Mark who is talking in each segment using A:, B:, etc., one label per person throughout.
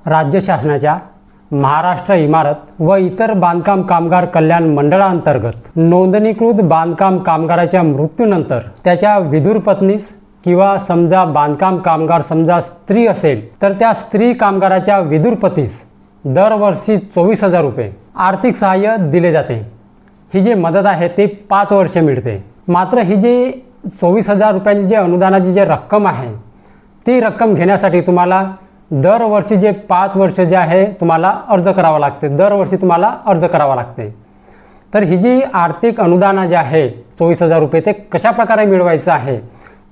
A: राज्य शासनाच्या महाराष्ट्र इमारत व इतर बांधकाम कामगार कल्याण मंडळाअंतर्गत नोंदणीकृत बांधकाम कामगाराच्या मृत्यूनंतर त्याच्या विधुर पत्नीस किंवा समजा बांधकाम कामगार समजा स्त्री असेल तर त्या स्त्री कामगाराच्या विधुर पतीस दरवर्षी 24,000 रुपये आर्थिक सहाय्य दिले जाते। ही जी मदत आहे ती 5 वर्ष मिळते। मात्र ही जी 24,000 रुपयांची जे अनुदानाची जी रक्कम आहे ती रक्कम घेण्यासाठी तुम्हाला दरवर्षी जे 5 वर्ष जे आहे तुम्हाला अर्ज करावा लागते, दरवर्षी तुम्हाला अर्ज करावा लागते। तर ही जी आर्थिक अनुदान जे आहे 24,000 रुपये ते कशा प्रकारे मिळवायचं आहे,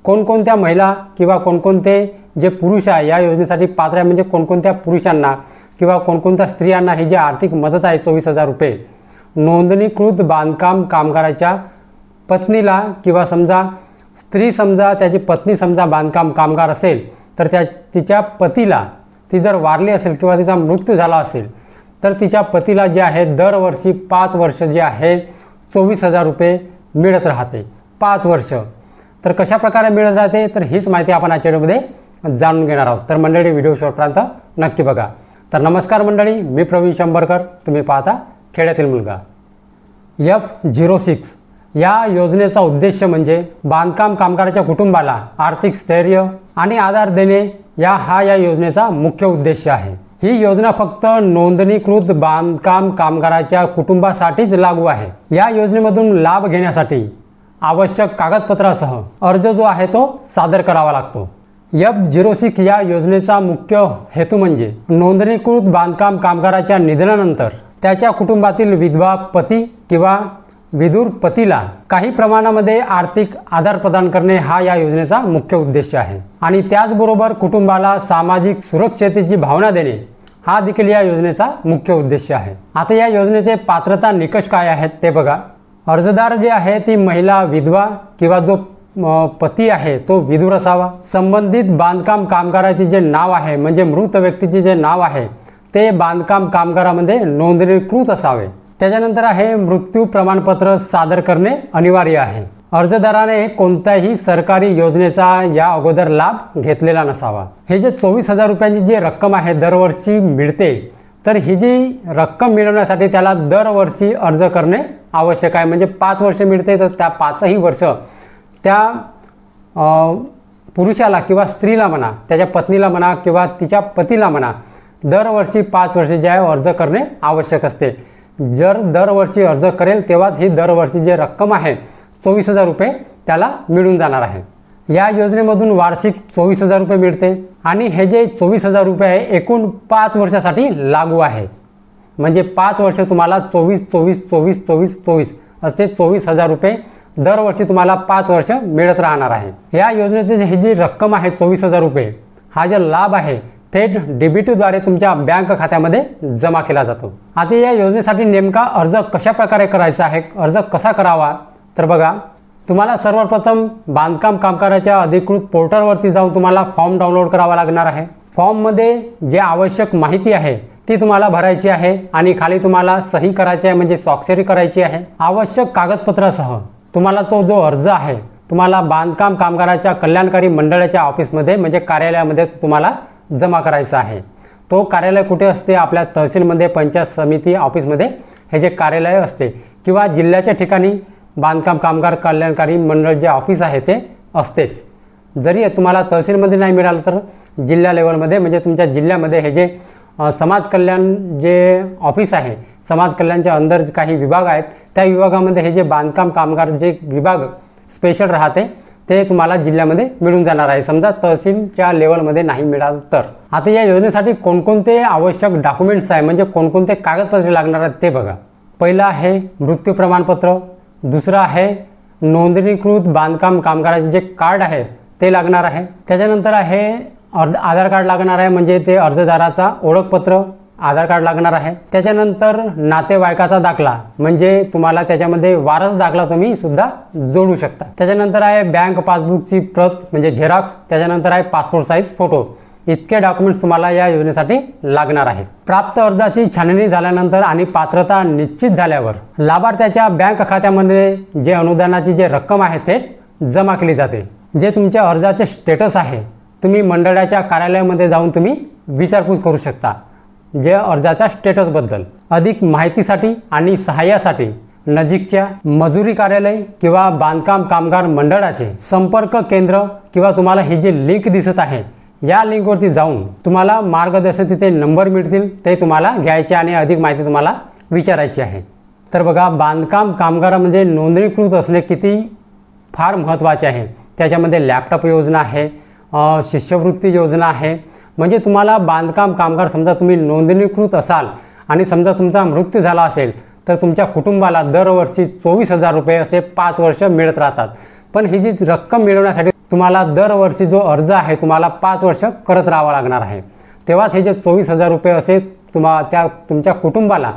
A: कोणकोणत्या महिला किंवा कोणकोणते जे पुरुष आहे या योजनेसाठी पात्र आहे, म्हणजे कोणकोणत्या पुरुषांना किंवा कोणकोणत्या स्त्रियांना ही जी आर्थिक मदत आहे 24,000 रुपये नोंदणीकृत बांधकाम कामगाराच्या पत्नीला किंवा समजा स्त्री समजा त्याची पत्नी समजा बांधकाम कामगार असेल तर तिच्या पतीला, ती जर वारली असेल किंवा तिचा मृत्यू झाला असेल तर तिच्या पतीला जे आहे दरवर्षी 5 वर्ष जे आहे 24,000 रुपये मिळत राहते, 5 वर्ष। तर कशा प्रकारे मिळत राहते तर हीच माहिती आपण आजच्या व्हिडिओमध्ये जाणून घेणार आहोत। तर मंडळी व्हिडिओ शेवटपर्यंत नक्की बघा। तर नमस्कार मंडळी, मी प्रवीण शंभरकर, तुम्ही पाहता खेड्यातील मुलगा। F06 या योजनेचा उद्देश म्हणजे बांधकाम कामगाराच्या कुटुंबाला आर्थिक स्थैर्य आणि आधार देणे या योजनेचा मुख्य उद्देश आहे। ही योजना फक्त नोंदणीकृत बांधकाम कामगाराच्या कुटुंबासाठीच लागू आहे। या योजनेमधून लाभ घेण्यासाठी आवश्यक कागदपत्रासह अर्ज जो आहे तो सादर करावा लागतो। F06 या योजनेचा मुख्य हेतू म्हणजे नोंदणीकृत बांधकाम कामगाराच्या निधनानंतर त्याच्या कुटुंबातील विधवा पती किंवा विधुर पतीला काही प्रमाणामध्ये आर्थिक आधार प्रदान करणे हा या योजनेचा मुख्य उद्देश आहे। आणि त्याचबरोबर कुटुंबाला सामाजिक सुरक्षिततेची भावना देणे हा देखील या योजनेचा मुख्य उद्देश आहे। आता या योजनेचे पात्रता निकष काय आहेत ते बघा। अर्जदार जे आहे ती महिला विधवा किंवा जो पती आहे तो विधुर असावा। संबंधित बांधकाम कामगाराचे जे नाव आहे म्हणजे मृत व्यक्तीचे जे नाव आहे ते बांधकाम कामगारामध्ये नोंदणीकृत असावे। त्याच्यानंतर आहे मृत्यू प्रमाणपत्र सादर करणे अनिवार्य आहे। अर्जदाराने कोणत्याही सरकारी योजनेचा या अगोदर लाभ घेतलेला नसावा। हे जे 24,000 रुपयांची जी रक्कम आहे दरवर्षी मिळते, तर ही जी रक्कम मिळवण्यासाठी त्याला दरवर्षी अर्ज करणे आवश्यक आहे। म्हणजे 5 वर्ष मिळते तर त्या 5ही वर्ष त्या पुरुषाला किंवा स्त्रीला म्हणा, त्याच्या पत्नीला म्हणा किंवा तिच्या पतीला म्हणा दरवर्षी 5 वर्ष जे आहे अर्ज करणे आवश्यक असते। जर दरवर्षी अर्ज करेल तेव्हाच ही दरवर्षी जी रक्कम आहे 24,000 रुपये त्याला मिळून जाणार आहे। या योजनेमधून वार्षिक 24,000 रुपये मिळते आणि हे जे 24,000 रुपये आहे एकूण 5 वर्षासाठी लागू आहे। म्हणजे 5 वर्ष तुम्हाला 24, 24, 24, 24, 24 असे 24,000 रुपये दरवर्षी तुम्हाला 5 वर्ष मिळत राहणार आहे। या योजनेची ही जी रक्कम आहे 24,000 रुपये हा जो लाभ आहे थेट DBTद्वारे तुमच्या बँक खात्यामध्ये जमा केला जातो। आता या योजनेसाठी नेमका अर्ज कशा प्रकारे करायचा आहे, अर्ज कसा करावा तर बघा, तुम्हाला सर्वप्रथम बांधकाम कामगाराच्या अधिकृत पोर्टलवरती जाऊन तुम्हाला फॉर्म डाउनलोड करावा लागणार आहे। फॉर्ममध्ये जे आवश्यक माहिती आहे ती तुम्हाला भरायची आहे आणि खाली तुम्हाला सही करायची आहे म्हणजे स्वाक्षरी करायची आहे। आवश्यक कागदपत्रासह तुम्हाला तो जो अर्ज आहे तुम्हाला बांधकाम कामगाराच्या कल्याणकारी मंडळाच्या ऑफिसमध्ये म्हणजे कार्यालयामध्ये तुम्हाला जमा करायचा आहे। तो कार्यालय कुठे असते, आपल्या तहसीलमध्ये, पंचायत समिती ऑफिसमध्ये हे जे कार्यालय असते किंवा जिल्ह्याच्या ठिकाणी बांधकाम कामगार कल्याणकारी मंडळ जे ऑफिस आहे ते असतेच। जरी तुम्हाला तहसीलमध्ये नाही मिळालं तर जिल्हा लेवलमध्ये म्हणजे तुमच्या जिल्ह्यामध्ये हे जे समाज कल्याण जे ऑफिस आहे, समाज कल्याणच्या अंदर काही विभाग आहेत त्या विभागामध्ये हे जे बांधकाम कामगार जे विभाग स्पेशल राहते ते तुम्हाला जिल्ह्यामध्ये मिळून जाणार आहे, समजा तहसीलच्या लेवलमध्ये नाही मिळालं तर। आता या योजनेसाठी कोणकोणते आवश्यक डॉक्युमेंट्स आहे म्हणजे कोणकोणते कागदपत्रे लागणार आहेत ते बघा। पहिलं आहे मृत्यू प्रमाणपत्र, दुसरं आहे नोंदणीकृत बांधकाम कामगाराचे जे कार्ड आहे ते लागणार आहे। त्याच्यानंतर आहे आधार कार्ड लागणार आहे म्हणजे ते अर्जदाराचा ओळखपत्र आधार कार्ड लागणार आहे। त्याच्यानंतर नातेवाईकाचा दाखला म्हणजे तुम्हाला त्याच्यामध्ये वारस दाखला तुम्ही सुद्धा जोडू शकता। त्याच्यानंतर आहे बँक पासबुकची प्रत म्हणजे झेरॉक्स, त्याच्यानंतर आहे पासपोर्ट साईज फोटो। इतके डॉक्युमेंट्स तुम्हाला या योजनेसाठी लागणार आहेत। प्राप्त अर्जाची छाननी झाल्यानंतर आणि पात्रता निश्चित झाल्यावर लाभार्थ्याच्या बँक खात्यामध्ये जे अनुदानाची जे रक्कम आहे ते जमा केली जाते। जे तुमच्या अर्जाचे स्टेटस आहे तुम्ही मंडळाच्या कार्यालयामध्ये जाऊन तुम्ही विचारपूस करू शकता जे अर्जाच्या स्टेटसबद्दल। अधिक माहितीसाठी आणि सहाय्यासाठी नजीकच्या मजुरी कार्यालय किंवा बांधकाम कामगार मंडळाचे संपर्क केंद्र किंवा तुम्हाला ही जी लिंक दिसत आहे या लिंकवरती जाऊन तुम्हाला मार्गदर्शन तिथे नंबर मिळतील, ते तुम्हाला घ्यायचे आणि अधिक माहिती तुम्हाला विचारायची आहे। तर बघा, बांधकाम कामगार म्हणजे नोंदणीकृत असणे किती फार महत्त्वाचे आहे। त्याच्यामध्ये लॅपटॉप योजना आहे, शिष्यवृत्ती योजना आहे। म्हणजे तुम्हाला बांधकाम कामगार समजा तुम्ही नोंदणीकृत असाल आणि समजा तुमचा मृत्यू झाला असेल तर तुमच्या कुटुंबाला दरवर्षी 24,000 रुपये असे 5 वर्ष मिळत राहतात। पण ही जी रक्कम मिळवण्यासाठी तुम्हाला दरवर्षी जो अर्ज आहे तुम्हाला 5 वर्ष करत राहावा लागणार आहे। तेव्हाच हे जे 24,000 रुपये असे तुमच्या कुटुंबाला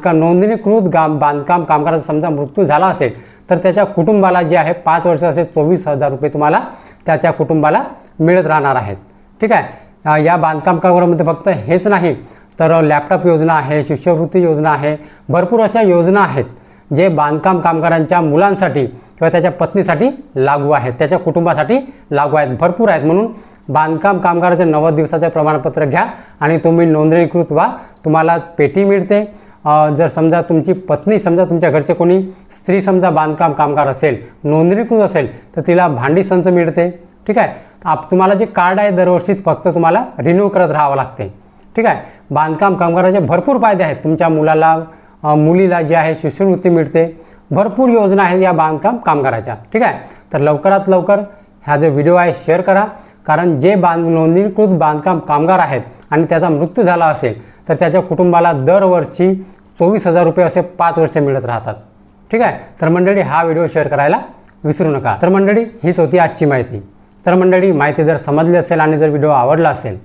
A: नोंदणीकृत बांधकाम कामगाराचा समजा मृत्यू झाला असेल तर त्याच्या कुटुंबाला जे आहे 5 वर्ष असे 24,000 रुपये तुम्हाला त्या कुटुंबाला मिळत राहणार आहेत। ठीक आहे। या बांधकाम कामगारामध्ये फक्त हेच नाही तर लॅपटॉप योजना आहे, शिष्यवृत्ती योजना आहे, भरपूर अशा योजना आहेत जे बांधकाम कामगारांच्या मुलांसाठी किंवा त्याच्या पत्नीसाठी लागू आहेत, त्याच्या कुटुंबासाठी लागू आहेत, भरपूर आहेत। म्हणून बांधकाम कामगाराचे 90 दिवसाचे प्रमाणपत्र घ्या आणि तुम्ही नोंदणीकृत व्हा, तुम्हाला पेटी मिळते। जर समजा तुमची पत्नी समजा तुमच्या घरचे कोणी स्त्री समजा बांधकाम कामगार असेल, नोंदणीकृत असेल तर तिला भांडी संच मिळते। ठीक आहे। तुम्हाला जे कार्ड आहे दरवर्षी फक्त तुम्हाला रिन्यू करत राहावं लागते। ठीक आहे। बांधकाम कामगाराचे भरपूर फायदे आहेत, तुमच्या मुलीला जे आहे शिष्यवृत्ती मिळते, भरपूर योजना आहेत या बांधकाम कामगाराच्या। ठीक आहे। तर लवकरात लवकर हा जो व्हिडिओ आहे शेअर करा, कारण जे नोंदणीकृत बांधकाम कामगार आहेत आणि त्याचा मृत्यू झाला असेल तर त्याच्या कुटुंबाला दरवर्षी 24,000 रुपये असे 5 वर्ष मिळत राहतात। ठीक आहे। तर मंडळी, हा व्हिडिओ शेअर करायला विसरू नका। तर मंडळी, हीच होती आजची माहिती। तर मंडळी, माहिती जर समजली असेल आणि जर व्हिडिओ आवडला असेल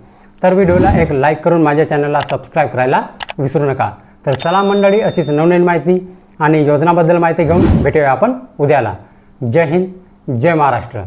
A: तर व्हिडिओला एक लाईक करून माझ्या चॅनलला सबस्क्राईब करायला विसरू नका। तर चला मंडळी, अशीच नवनवीन माहिती आणि योजनाबद्दल माहिती घेऊन भेटूया आपण उद्याला। जय हिंद, जय महाराष्ट्र।